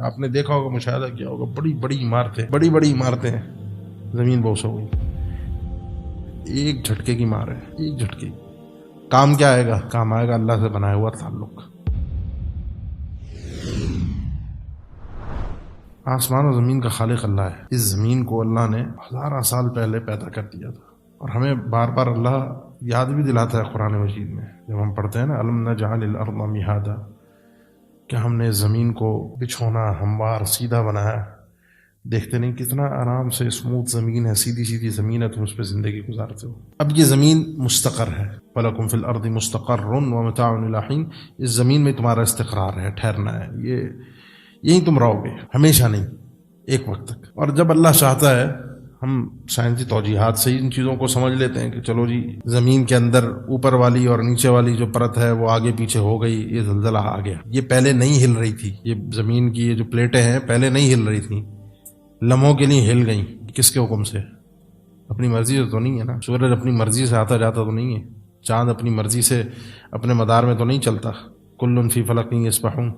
آپ نے دیکھا ہوگا، مشاہدہ کیا ہوگا، بڑی بڑی عمارتیں ہیں، زمین بوس ہو گئی، ایک جھٹکے کی مار ہے، ایک جھٹکے۔ کام کیا آئے گا؟ کام آئے گا اللہ سے بنایا ہوا تعلق۔ آسمان و زمین کا خالق اللہ ہے۔ اس زمین کو اللہ نے ہزارہ سال پہلے پیدا کر دیا تھا، اور ہمیں بار بار اللہ یاد بھی دلاتا ہے قرآن مجید میں، جب ہم پڑھتے ہیں نا الم نجعل الارض مہادا، کہ ہم نے زمین کو بچھونا، ہموار، سیدھا بنایا۔ دیکھتے نہیں کتنا آرام سے اسموتھ زمین ہے، سیدھی سیدھی زمین ہے، تم اس پہ زندگی گزارتے ہو۔ اب یہ زمین مستقر ہے، وَلَكُمْ فِي الْأَرْضِ مُسْتَقَرٌّ وَمَتَاعٌ إِلَىٰ حِينٍ، اس زمین میں تمہارا استقرار ہے، ٹھہرنا ہے، یہیں تم رہو گے، ہمیشہ نہیں، ایک وقت تک۔ اور جب اللہ چاہتا ہے، ہم سائنسی توجیحات سے ان چیزوں کو سمجھ لیتے ہیں کہ چلو جی زمین کے اندر اوپر والی اور نیچے والی جو پرت ہے وہ آگے پیچھے ہو گئی، یہ زلزلہ آ گیا۔ یہ پہلے نہیں ہل رہی تھی، یہ زمین کی یہ جو پلیٹیں ہیں پہلے نہیں ہل رہی تھیں، لمحوں کے لیے ہل گئیں۔ کس کے حکم سے؟ اپنی مرضی سے تو نہیں ہے نا۔ سورج اپنی مرضی سے آتا جاتا تو نہیں ہے، چاند اپنی مرضی سے اپنے مدار میں تو نہیں چلتا۔ کل فی فلک یسبحون،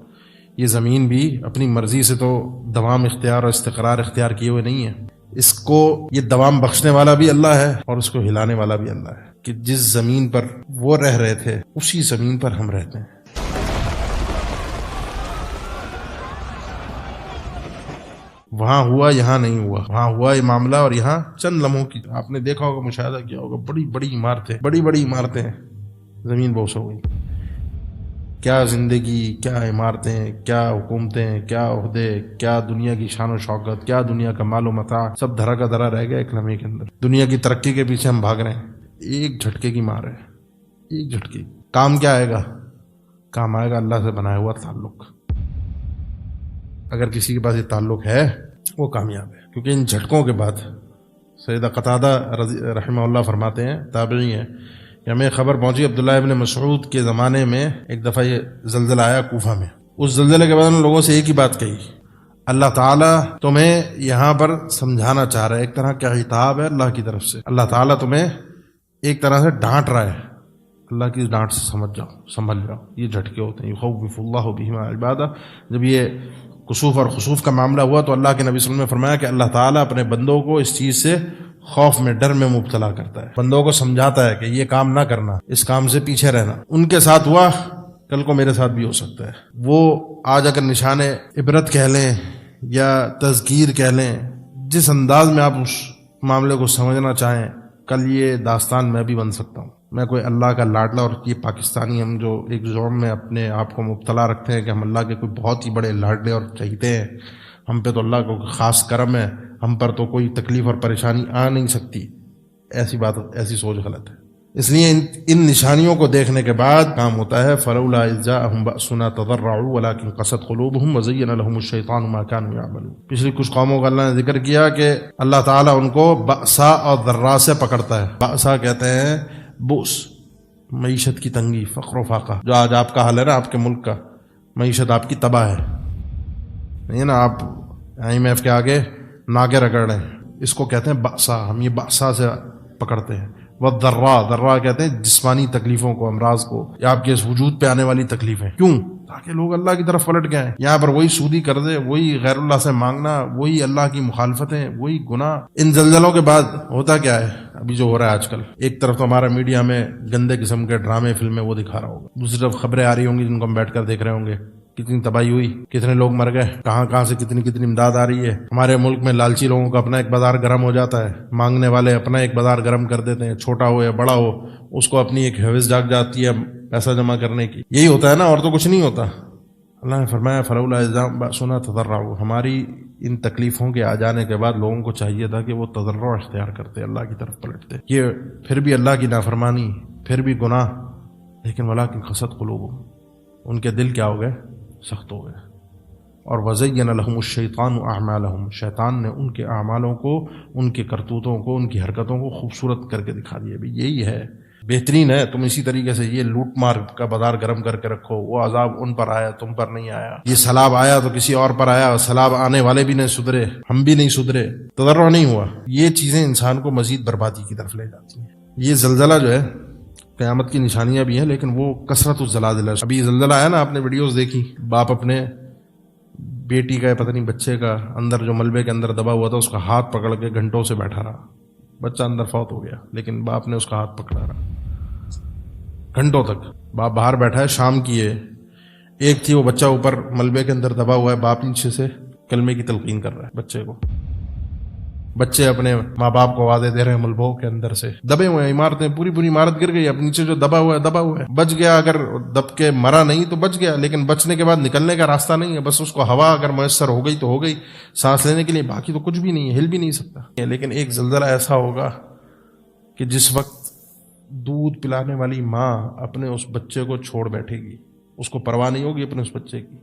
یہ زمین بھی اپنی مرضی سے تو دوام اختیار اور استقرار اختیار کیے ہوئے نہیں ہے۔ اس کو یہ دوام بخشنے والا بھی اللہ ہے اور اس کو ہلانے والا بھی اللہ ہے، کہ جس زمین پر وہ رہ رہے تھے اسی زمین پر ہم رہتے ہیں۔ وہاں ہوا، یہاں نہیں ہوا، وہاں ہوا یہ معاملہ اور یہاں چند لمحوں کی۔ آپ نے دیکھا ہوگا، مشاہدہ کیا ہوگا، بڑی بڑی عمارتیں ہیں، زمین بوس ہو گئی۔ کیا زندگی، کیا عمارتیں، کیا حکومتیں، کیا عہدے، کیا دنیا کی شان و شوکت، کیا دنیا کا مال و متاع، سب دھرا کا دھرا رہ گیا ایک لمحے کے اندر۔ دنیا کی ترقی کے پیچھے ہم بھاگ رہے ہیں، ایک جھٹکے کی مار ہے، ایک جھٹکے۔ کام کیا آئے گا؟ کام آئے گا اللہ سے بنایا ہوا تعلق۔ اگر کسی کے پاس یہ تعلق ہے وہ کامیاب ہے، کیونکہ ان جھٹکوں کے بعد سیدہ قتادہ رحمہ اللہ فرماتے ہیں، تابعی ہیں، کہ ہمیں خبر پہنچی عبداللہ ابن مسعود کے زمانے میں ایک دفعہ یہ زلزلہ آیا کوفہ میں۔ اس زلزلے کے بعد ان لوگوں سے ایک ہی بات کہی، اللہ تعالیٰ تمہیں یہاں پر سمجھانا چاہ رہا ہے، ایک طرح کا خطاب ہے اللہ کی طرف سے، اللہ تعالیٰ تمہیں ایک طرح سے ڈانٹ رہا ہے، اللہ کی ڈانٹ سے سنبھل جاؤ۔ یہ جھٹکے ہوتے ہیں، یخوف اللہ بہما عبادہ۔ جب یہ کسوف اور خسوف کا معاملہ ہوا تو اللہ کے نبی صلی اللہ علیہ وسلم نے فرمایا کہ اللہ تعالیٰ اپنے بندوں کو اس چیز سے خوف میں، ڈر میں مبتلا کرتا ہے، بندوں کو سمجھاتا ہے کہ یہ کام نہ کرنا، اس کام سے پیچھے رہنا۔ ان کے ساتھ ہوا، کل کو میرے ساتھ بھی ہو سکتا ہے۔ وہ آج اگر نشان عبرت کہہ لیں یا تذکیر کہہ لیں، جس انداز میں آپ اس معاملے کو سمجھنا چاہیں، کل یہ داستان میں بھی بن سکتا ہوں، میں کوئی اللہ کا لاڈلا۔ اور یہ پاکستانی ہم جو ایک زوم میں اپنے آپ کو مبتلا رکھتے ہیں کہ ہم اللہ کے کوئی بہت ہی بڑے لاڈلے اور چہیتے ہیں، ہم پہ تو اللہ کو خاص کرم ہے، ہم پر تو کوئی تکلیف اور پریشانی آ نہیں سکتی، ایسی سوچ غلط ہے۔ اس لیے ان نشانیوں کو دیکھنے کے بعد کام ہوتا ہے، فلولا اذ جاءهم بأسنا تضرعوا ولكن قست قلوبهم وزين لهم الشيطان ما كانوا يعملون۔ پچھلی کچھ قوموں کا اللہ نے ذکر کیا کہ اللہ تعالیٰ ان کو بأسا اور ضراء سے پکڑتا ہے۔ بأسا کہتے ہیں بؤس، معیشت کی تنگی، فقر و فاقہ، جو آج آپ کا حال ہے نا، آپ کے ملک کا معیشت آپ کی تباہ ہے، نہیں نا، آپ IMF کے آگے ناکے رگڑ رہے ہیں، اس کو کہتے ہیں بأسا۔ ہم یہ بأسا سے پکڑتے ہیں۔ ضراء کہتے ہیں جسمانی تکلیفوں کو، امراض کو، یا آپ کے اس وجود پہ آنے والی تکلیفیں۔ کیوں؟ تاکہ لوگ اللہ کی طرف پلٹ گئے ہیں۔ یہاں پر وہی سودی قرضے، وہی غیر اللہ سے مانگنا، وہی اللہ کی مخالفتیں، وہی گناہ۔ ان زلزلوں کے بعد ہوتا کیا ہے ابھی جو ہو رہا ہے آج کل؟ ایک طرف تو ہمارا میڈیا میں گندے قسم کے ڈرامے، فلمیں وہ دکھا رہا ہوگا، دوسری طرف خبریں آ رہی ہوں گی جن کو ہم بیٹھ کر دیکھ رہے ہوں گے، کتنی تباہی ہوئی، کتنے لوگ مر گئے، کہاں سے کتنی امداد آ رہی ہے۔ ہمارے ملک میں لالچی لوگوں کا اپنا ایک بازار گرم ہو جاتا ہے، مانگنے والے اپنا ایک بازار گرم کر دیتے ہیں، چھوٹا ہو یا بڑا ہو، اس کو اپنی ایک حوث جاگ جاتی ہے پیسہ جمع کرنے کی۔ یہی ہوتا ہے نا، اور تو کچھ نہیں ہوتا۔ اللہ نے فرمایا فلولا اذ جاءهم بأسنا تضرعوا۔ ہماری ان تکلیفوں کے آ جانے کے بعد لوگوں کو چاہیے تھا کہ وہ تضرع اختیار کرتے، اللہ کی طرف پلٹتے۔ یہ پھر بھی اللہ کی نافرمانی، پھر بھی گناہ، لیکن ولکن قست قلوبهم، ان کے دل کیا ہو گئے؟ سخت ہو گئے۔ اور وزین لهم الشیطان اعمالهم، شیطان نے ان کے اعمالوں کو، ان کے کرتوتوں کو، ان کی حرکتوں کو خوبصورت کر کے دکھا دیا۔ بھی یہی ہے، بہترین ہے، تم اسی طریقے سے یہ لوٹ مار کا بازار گرم کر کے رکھو، وہ عذاب ان پر آیا، تم پر نہیں آیا، یہ سیلاب آیا تو کسی اور پر آیا، سیلاب آنے والے بھی نہیں سدھرے، ہم بھی نہیں سدھرے، تضرع نہیں ہوا۔ یہ چیزیں انسان کو مزید بربادی کی طرف لے جاتی ہیں۔ یہ زلزلہ جو ہے قیامت کی نشانیاں بھی ہیں، لیکن وہ کثرت الزلازل ہے۔ ابھی زلزلہ آیا نا، آپ نے ویڈیوز دیکھی، باپ اپنے بیٹی کا پتہ نہیں بچے کا اندر جو ملبے کے اندر دبا ہوا تھا اس کا ہاتھ پکڑ کے گھنٹوں سے بیٹھا رہا. بچہ اندر فوت ہو گیا لیکن باپ نے اس کا ہاتھ پکڑا رہا گھنٹوں تک. باپ باہر بیٹھا ہے, شام کی ہے, ایک تھی وہ بچہ اوپر ملبے کے اندر دبا ہوا ہے, باپ نیچے سے کلمے کی تلقین کر رہا ہے بچے کو. بچے اپنے ماں باپ کو آوازیں دے رہے ہیں ملبوں کے اندر سے, دبے ہوئے ہیں عمارتیں, پوری عمارت گر گئی. اب نیچے جو دبا ہوا ہے بچ گیا, اگر دب کے مرا نہیں تو بچ گیا, لیکن بچنے کے بعد نکلنے کا راستہ نہیں ہے. بس اس کو ہوا اگر میسر ہو گئی تو ہو گئی سانس لینے کے لیے, باقی تو کچھ بھی نہیں ہے, ہل بھی نہیں سکتا. لیکن ایک زلزلہ ایسا ہوگا کہ جس وقت دودھ پلانے والی ماں اپنے اس بچے کو چھوڑ بیٹھے گی, اس کو پرواہ نہیں ہوگی اپنے اس بچے کی.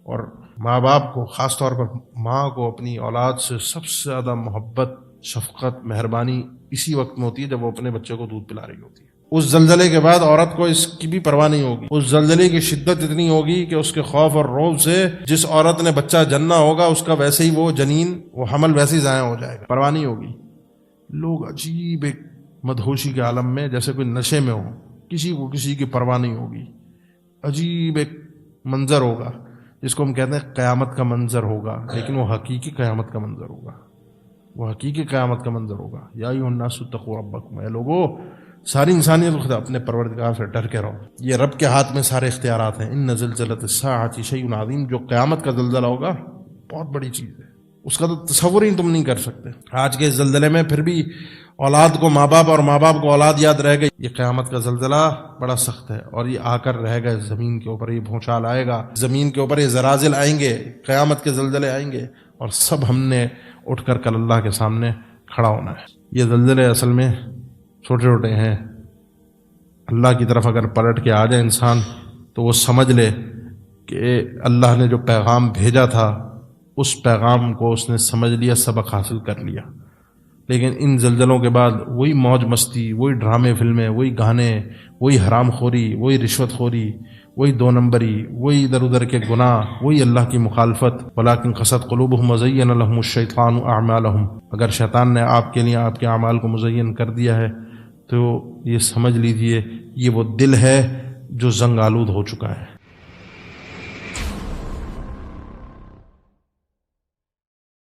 اور ماں باپ کو, خاص طور پر ماں کو اپنی اولاد سے سب سے زیادہ محبت, شفقت, مہربانی اسی وقت میں ہوتی ہے جب وہ اپنے بچے کو دودھ پلا رہی ہوتی ہے. اس زلزلے کے بعد عورت کو اس کی بھی پرواہ نہیں ہوگی. اس زلزلے کی شدت اتنی ہوگی کہ اس کے خوف اور رعب سے جس عورت نے بچہ جننا ہوگا اس کا ویسے ہی وہ جنین, وہ حمل ویسے ہی ضائع ہو جائے گا, پرواہ نہیں ہوگی. لوگ عجیب ایک مدہوشی کے عالم میں جیسے کوئی نشے میں ہو, کسی کو کسی کی پرواہ نہیں ہوگی. عجیب ایک منظر ہوگا جس کو ہم کہتے ہیں قیامت کا منظر ہوگا, لیکن وہ حقیقی قیامت کا منظر ہوگا, وہ حقیقی قیامت کا منظر ہوگا. یا ایھا الناس اتقوا ربکم, اے لوگو ساری انسانیت خدا اپنے پروردگار سے ڈر کے رہو. یہ رب کے ہاتھ میں سارے اختیارات ہیں. ان زلزلۃ الساعۃ شیء عظیم, جو قیامت کا زلزلہ ہوگا بہت بڑی چیز ہے, اس کا تو تصور ہی تم نہیں کر سکتے. آج کے زلزلے میں پھر بھی اولاد کو ماں باپ اور ماں باپ کو اولاد یاد رہ گئی. یہ قیامت کا زلزلہ بڑا سخت ہے, اور یہ آ کر رہے گا زمین کے اوپر, یہ بھونچال آئے گا زمین کے اوپر, یہ زلازل آئیں گے, قیامت کے زلزلے آئیں گے, اور سب ہم نے اٹھ کر کل اللہ کے سامنے کھڑا ہونا ہے. یہ زلزلے اصل میں چھوٹے چھوٹے ہیں. اللہ کی طرف اگر پلٹ کے آ جائے انسان تو وہ سمجھ لے کہ اللہ نے جو پیغام بھیجا تھا اس پیغام کو اس نے سمجھ لیا, سبق حاصل کر لیا. لیکن ان زلزلوں کے بعد وہی موج مستی, وہی ڈرامے فلمیں, وہی گانے, وہی حرام خوری, وہی رشوت خوری, وہی دو نمبری, وہی ادھر ادھر کے گناہ, وہی اللہ کی مخالفت. ولیکن قست قلوبہم وزین لہم الشیطان اعمالہم, اگر شیطان نے آپ کے لیے آپ کے اعمال کو مزین کر دیا ہے تو یہ سمجھ لیجئے یہ وہ دل ہے جو زنگ آلود ہو چکا ہے.